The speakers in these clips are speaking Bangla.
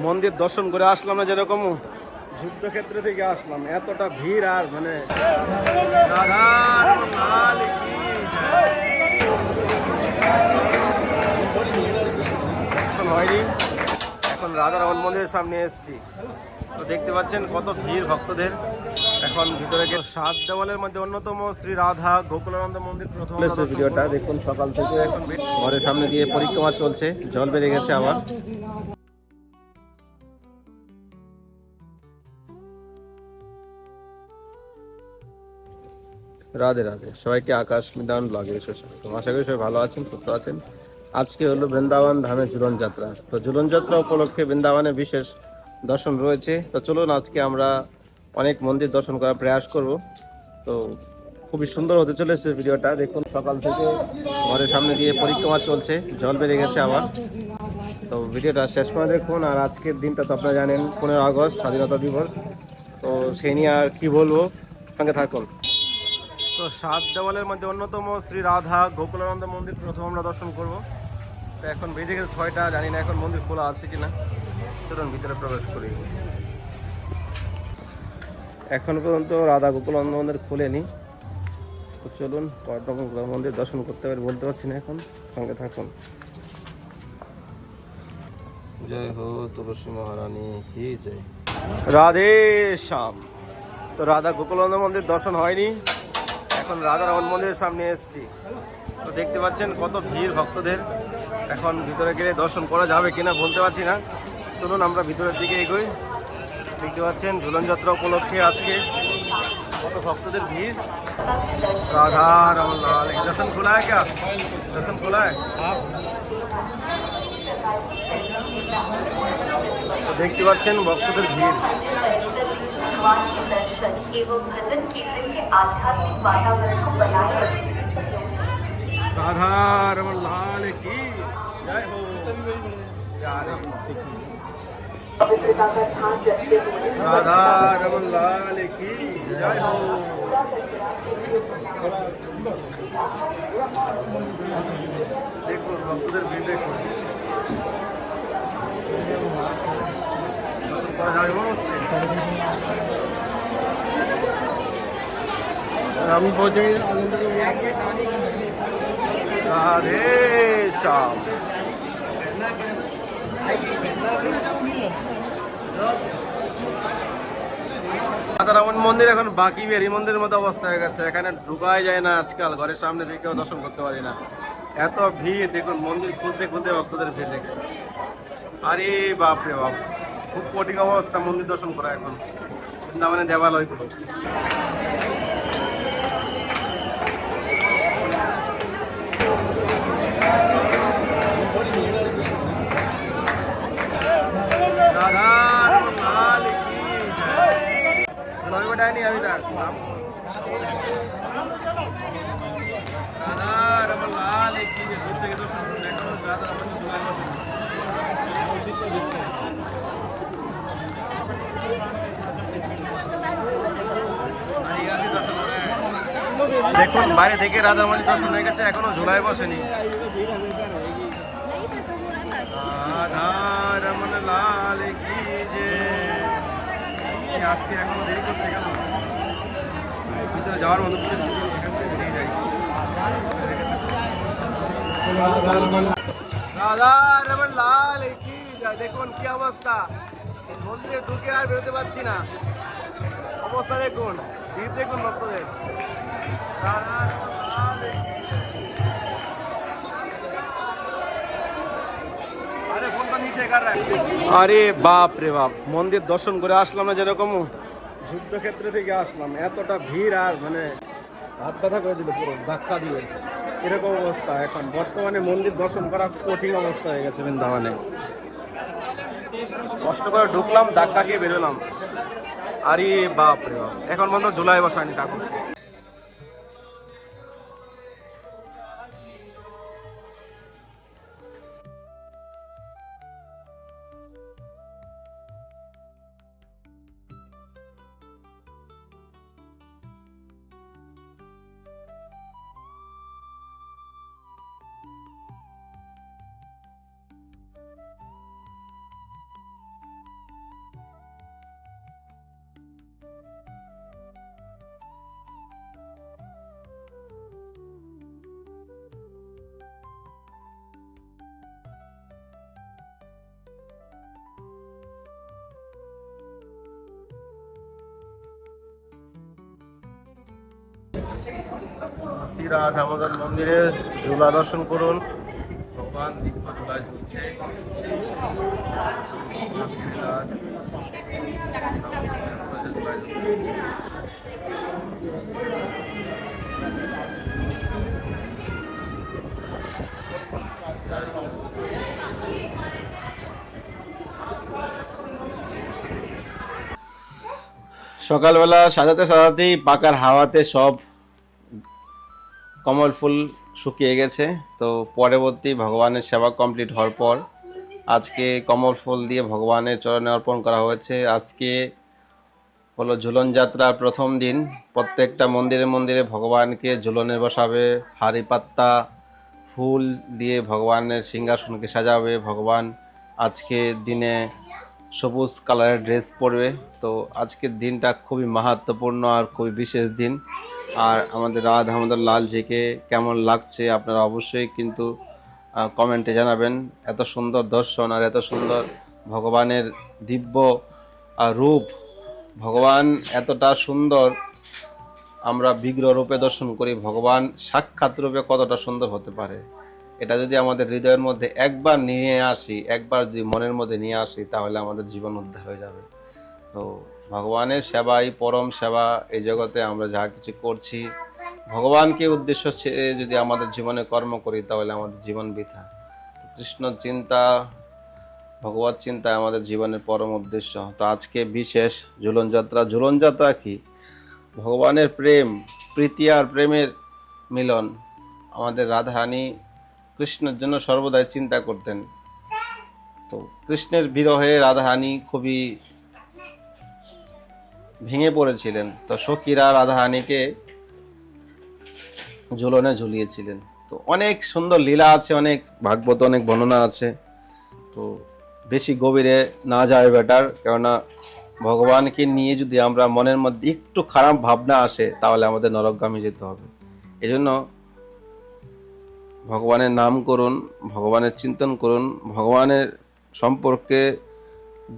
মন্দির দর্শন করে আসলাম না, যেরকম যুদ্ধক্ষেত্র থেকে আসলাম, এতটা ভিড় আর মানে হয়নি। এখন রাধারমণ মন্দিরের সামনে এসেছি, তো দেখতে পাচ্ছেন কত ভিড় ভক্তদের। এখন ভিতরে গিয়ে 7 দেওয়ালের মধ্যে অন্যতম শ্রী রাধা গোকুলানন্দ মন্দির প্রথম ভিডিওটা দেখুন। সকাল থেকে এখন ঘরের সামনে দিয়ে পরিক্রমা চলছে, জল বেড়ে গেছে আবার। রাধে রাধে সবাইকে, আকাশ বৃন্দাবন ব্লগে তো আশা করি সবাই ভালো আছেন, সুস্থ আছেন। আজকে হলো বৃন্দাবন ধামে ঝুলন যাত্রা, তো ঝুলন যাত্রা উপলক্ষে বৃন্দাবনে বিশেষ দর্শন রয়েছে। তো চলুন আজকে আমরা অনেক মন্দির দর্শন করার প্রয়াস করব। তো খুবই সুন্দর হতে চলেছে ভিডিওটা দেখুন। সকাল থেকে ঘরের সামনে দিয়ে পরিক্রমা চলছে, জল বেড়ে গেছে আবার। তো ভিডিওটা শেষ করে দেখুন। আর আজকের দিনটা তো আপনারা জানেন 15 আগস্ট স্বাধীনতা দিবস, তো সেই নিয়ে আর কি বলবো, সঙ্গে থাকুন। তো 7 দেওয়ালের মধ্যে অন্যতম শ্রী রাধা গোকুলানন্দ মন্দির প্রথম আমরা দর্শন করব। তো এখন বেজে গেছে 6টা, জানি না এখন মন্দির খোলা আছে কিনা। চলুন ভিতরে প্রবেশ করি। এখন পর্যন্ত রাধা গোকুলানন্দ মন্দির খোলেনি, তো চলুন কয়েকটা মন্দির দর্শন করতে পারি বলতে পারছি না, এখন সঙ্গে থাকুন। জয় হো তুলসী মহারানী কি জয়। রাধে শ্যাম। তো রাধা গোকুলানন্দ মন্দির দর্শন হয়নি, এখন রাধারমণ মন্দিরের সামনে এসেছি, তো দেখতে পাচ্ছেন কত ভিড় ভক্তদের। এখন ভিতরে গেলে দর্শন করা যাবে কিনা বলতে পারছি না। চলুন আমরা ভিতরের দিকে এগোই। দেখতে পাচ্ছেন ঝুলন যাত্রা উপলক্ষে আজকে কত ভক্তদের ভিড়। রাধা রমন লাল দর্শন খোলা है क्या? दर्शन খোলা है? তো দেখতে পাচ্ছেন ভক্তদের ভিড়। রাধা রমন লাল কি জয় हो। রাধা রমন লাল কি জয় हो। দেখুন ভক্তদের ভিড় দেখুন, দর্শন করা যাবে মনে হচ্ছে। আমি পৌঁছে রাধে শ্যাম। রাধারমণ মন্দির এখন বাকি বেরি মন্দিরের মতো অবস্থা হয়ে গেছে, এখানে ঢুকাই যায় না আজকাল, ঘরের সামনে থেকেও দর্শন করতে পারি না, এত ভিড় দেখুন। মন্দির খুলতে খুলতে ভক্তদের ভিড় দেখে, আরে বাপ রে বাপ, খুব কঠিন অবস্থা মন্দির দর্শন করা এখন বৃন্দাবনে দেবালয়গুলো। नहीं अभी तक राधा रमन लाल की दूर থেকে দর্শন করুন। এখন রাধা রমন দেখুন বাইরে থেকে রাধা রমন দর্শন হয়ে গেছে, এখনো ঝুলায় বসেনি। রাধা রমন লাল কি যে আজকে এখনো দেরি করছে কেন? ভিতরে যাওয়ার মতো সেখান থেকে বেরিয়ে যাই। রাধা রমন লাল কি যায়, দেখুন কি অবস্থা, মন্দিরে ঢুকে আর বেরোতে পারছি না, অবস্থা দেখুন, ভিড় দেখুন ভক্তদের। রাধা রমন লাল আরে বাপ রে বাপ, মন্দির দর্শন করে আসলাম না, যেরকম যুদ্ধক্ষেত্র থেকে আসলাম, এতটা ভিড় আর মানে হাত ব্যথা করে দিল পুরো ধাক্কা দিয়ে, এরকম অবস্থা। এখন বর্তমানে মন্দির দর্শন করা কঠিন অবস্থা হয়ে গেছে বৃন্দাবনে। কষ্ট করে ঢুকলাম, ধাক্কা খেয়ে বেরোলাম, আরে বাপ রে বাপ, এখন মনে জুলাই বসায়নি ঠাকুর। শ্রী রাধা মাদন মন্দিরে ঝুলা দর্শন করুন। ভগবান দিব্য ঝুলায় ঝুলছে। সকালবেলা সাজাতে সাজাতেই পাকার হাওয়াতে সব কমল ফুল শুকিয়ে গেছে। তো পরবর্তী ভগবানের সেবা কমপ্লিট হওয়ার পর আজকে কমল ফুল দিয়ে ভগবানের চরণে অর্পণ করা হয়েছে। আজকে হলো ঝুলন যাত্রার প্রথম দিন। প্রত্যেকটা মন্দিরে মন্দিরে ভগবানকে ঝুলনে বসাবে, হাড়ি পাত্তা ফুল দিয়ে ভগবানের সিংহাসনকে সাজাবে। ভগবান আজকে দিনে সবুজ কালারের ড্রেস পরবে। তো আজকের দিনটা খুবই মাহাত্ম্যপূর্ণ আর খুবই বিশেষ দিন। আর আমাদের রাধা আমাদের লালজিকে কেমন লাগছে আপনারা অবশ্যই কিন্তু কমেন্টে জানাবেন। এত সুন্দর দর্শন আর এত সুন্দর ভগবানের দিব্য রূপ, ভগবান এতটা সুন্দর, আমরা বিগ্রহ রূপে দর্শন করি, ভগবান সাক্ষাৎ রূপে কতটা সুন্দর হতে পারে এটা যদি আমাদের হৃদয়ের মধ্যে একবার নিয়ে আসি, একবার যদি মনের মধ্যে নিয়ে আসি, তাহলে আমাদের জীবন উদ্ধার হয়ে যাবে। তো ভগবানের সেবাই পরম সেবা। এই জগতে আমরা যা কিছু করছি ভগবানকে উদ্দেশ্য ছেড়ে যদি আমাদের জীবনে কর্ম করি, তাহলে আমাদের জীবন বৃথা। কৃষ্ণ চিন্তা, ভগবত চিন্তা আমাদের জীবনের পরম উদ্দেশ্য। তো আজকে বিশেষ ঝুলন যাত্রা। ঝুলন যাত্রা কি? ভগবানের প্রেম, প্রীতি আর প্রেমের মিলন। আমাদের রাধারানী কৃষ্ণের জন্য সর্বদাই চিন্তা করতেন। তো কৃষ্ণের বিরহে রাধারানী খুবই ভেঙে পড়েছিলেন। তো সখীরা রাধারানীকে ঝুলনে ঝুলিয়েছিলেন। তো অনেক সুন্দর লীলা আছে, অনেক ভাগবত অনেক বর্ণনা আছে। তো বেশি গভীরে না যাওয়া বেটার, কেননা ভগবানকে নিয়ে যদি আমরা মনের মধ্যে একটু খারাপ ভাবনা আসে, তাহলে আমাদের নরকগামী যেতে হবে। এই জন্য ভগবানের নাম করুন, ভগবানের চিন্তন করুন, ভগবানের সম্পর্কে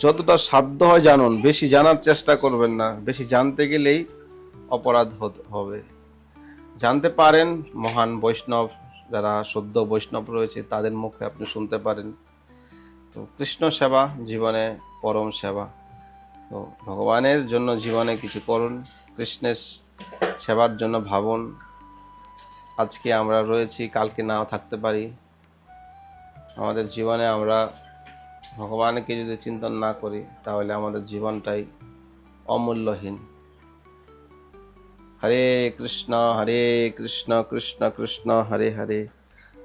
যতটা সাধ্য হয় জানুন। বেশি জানার চেষ্টা করবেন না, বেশি জানতে গেলেই অপরাধ হবে। জানতে পারেন মহান বৈষ্ণব, যারা শুদ্ধ বৈষ্ণব রয়েছে তাদের মুখে আপনি শুনতে পারেন। তো কৃষ্ণ সেবা জীবনে পরম সেবা। তো ভগবানের জন্য জীবনে কিছু করুন, কৃষ্ণের সেবার জন্য ভাবুন। আজকে আমরা রয়েছি, কালকে নাও থাকতে পারি। আমাদের জীবনে আমরা ভগবানকে যদি চিন্তন না করি, তাহলে আমাদের জীবনটাই অমূল্যহীন। হরে কৃষ্ণ কৃষ্ণ কৃষ্ণ হরে হরে,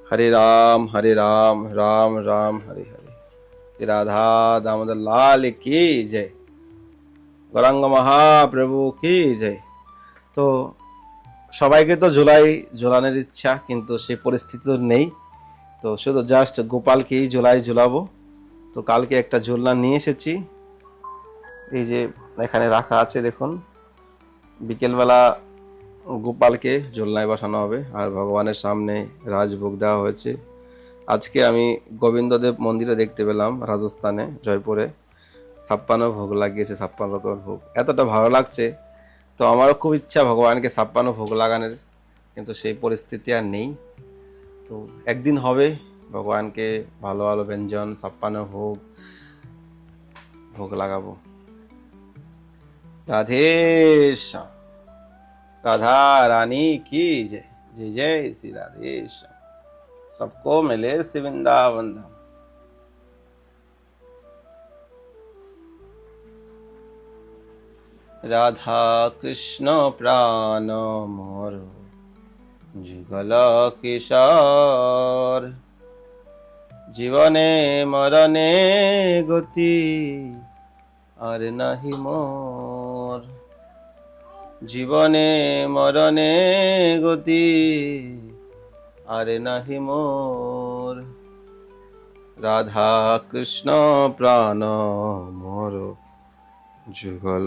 হরে রাম রাম রাম হরে হরে। রাধা দামোদর লাল কি জয়, গৌরাঙ্গ মহাপ্রভু কি জয়। তো সবাইকে তো ঝোলানোর ইচ্ছা, কিন্তু সেই পরিস্থিতি তো নেই। তো শুধু জাস্ট গোপালকেই ঝুলাবো। তো কালকে একটা ঝুলনা নিয়ে এসেছি, এই যে এখানে রাখা আছে দেখুন। বিকেলবেলা গোপালকে ঝুলনায় বসানো হবে, আর ভগবানের সামনে রাজভোগ দেওয়া হয়েছে। আজকে আমি গোবিন্দদেব মন্দিরে দেখতে পেলাম রাজস্থানে জয়পুরে 56 ভোগ লাগিয়েছে, 56 রকমের ভোগ। এতটা ভালো লাগছে। তো আমারও খুব ইচ্ছা ভগবানকে 56 ভোগ লাগানোর, কিন্তু সেই পরিস্থিতি আর নেই। তো একদিন হবে, ভগবানকে ভালো ভালো ব্যঞ্জন 56 ভোগ লাগাবো। রাধে শ্যাম, राधा रानी की जय, जय जय श्री राधे श्याम। सबको मिले श्री वृंदावन धाम। राधा कृष्ण प्राण मोर जुगल किशोर, जीवने मरणे गति আর নাহি মোর, জীবনে মরণে গতি আর নাহি মোর। রাধা কৃষ্ণ প্রাণ মোর যুগল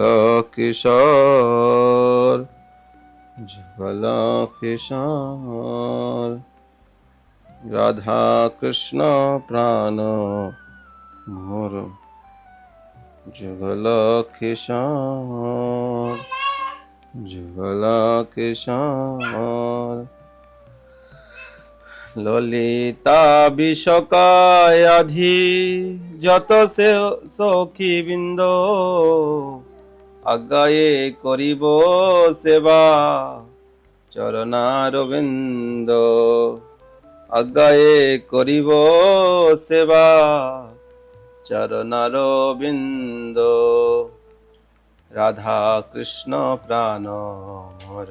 কিশোর, যুগল কিশোর। রাধা কৃষ্ণ প্রাণ মোর যুগল কিশোর, যুগল কিশোর ললিতা বিষকায়াধি যত সে সখী বৃন্দ আজ্ঞায়ে করিব সেবা চরণারবিন্দ আজ্ঞায়ে করিব সেবা চরণারবিন্দ রাধা কৃষ্ণ প্রাণ মোর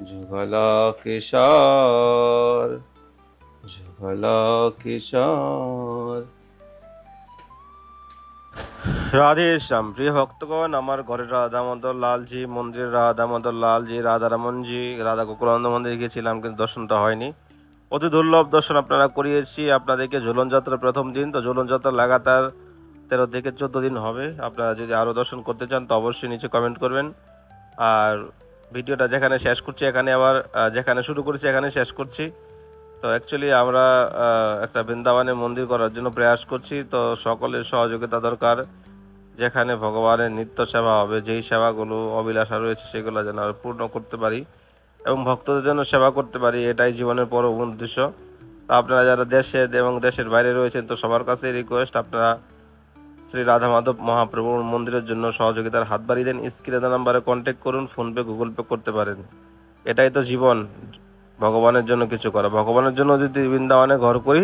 যুগল কিশোর যুগল কিশোর। রাধে শ্যাম। প্রিয় ভক্তগণ, আমার ঘরের রাধা মদন লালজি, মন্দিরের রাধা মদন লালজি, রাধা রমনজি, রাধা গোকুলানন্দ মন্দিরে গিয়েছিলাম কিন্তু দর্শনটা হয়নি। অতি দুর্লভ দর্শন আপনারা করিয়েছি আপনাদেরকে। ঝুলন যাত্রার প্রথম দিন, তো ঝুলন যাত্রা লাগাতার 13 থেকে 14 দিন হবে। আপনারা যদি আরও দর্শন করতে চান তো অবশ্যই নিচে কমেন্ট করবেন। আর ভিডিওটা যেখানে শেষ করছি এখানে আবার যেখানে শুরু করেছি এখানে শেষ করছি। তো অ্যাকচুয়ালি আমরা একটা বৃন্দাবনে মন্দির করার জন্য প্রয়াস করছি, তো সকলের সহযোগিতা দরকার। যেখানে ভগবানের নিত্য সেবা হবে, যেই সেবাগুলো অভিলাষা রয়েছে সেগুলো যেন আমরা পূর্ণ করতে পারি এবং ভক্তদের জন্য সেবা করতে পারি, এটাই জীবনের পরম উদ্দেশ্য। তো আপনারা যারা দেশে এবং দেশের বাইরে রয়েছেন তো সবার কাছে রিকোয়েস্ট, আপনারা শ্রী রাধা মাধব মহাপ্রভুর মন্দিরের জন্য সহযোগিতার হাত বাড়িয়ে দেন। স্ক্রিনে দেওয়া নাম্বারে কন্ট্যাক্ট করুন, ফোনপে গুগল পে করতে পারেন। এটাই তো জীবন, ভগবানের জন্য কিছু করা। ভগবানের জন্য যদি বৃন্দাবনে ঘর করি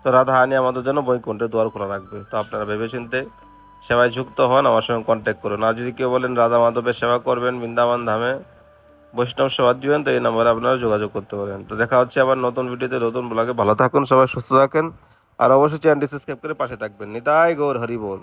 তো রাধা হানি আমাদের জন্য বৈকুণ্ঠের দুয়ার খোলা রাখবে। তো আপনারা ভেবেচিন্তে সেবায় যুক্ত হন, আমার সঙ্গে কন্ট্যাক্ট করুন। আর যদি কেউ বলেন রাধা মাধবের সেবা করবেন, বৃন্দাবন ধামে বৈষ্ণব সেবা দিবেন, তো এই নম্বরে আপনারা যোগাযোগ করতে পারেন। তো দেখা হচ্ছে আবার নতুন ভিডিওতে, নতুন ব্লগে। ভালো থাকুন সবাই, সুস্থ থাকেন, আর অবশ্যই চ্যানেলটি সাবস্ক্রাইব করে পাশে থাকবেন। নিতাই গৌর হরি বল।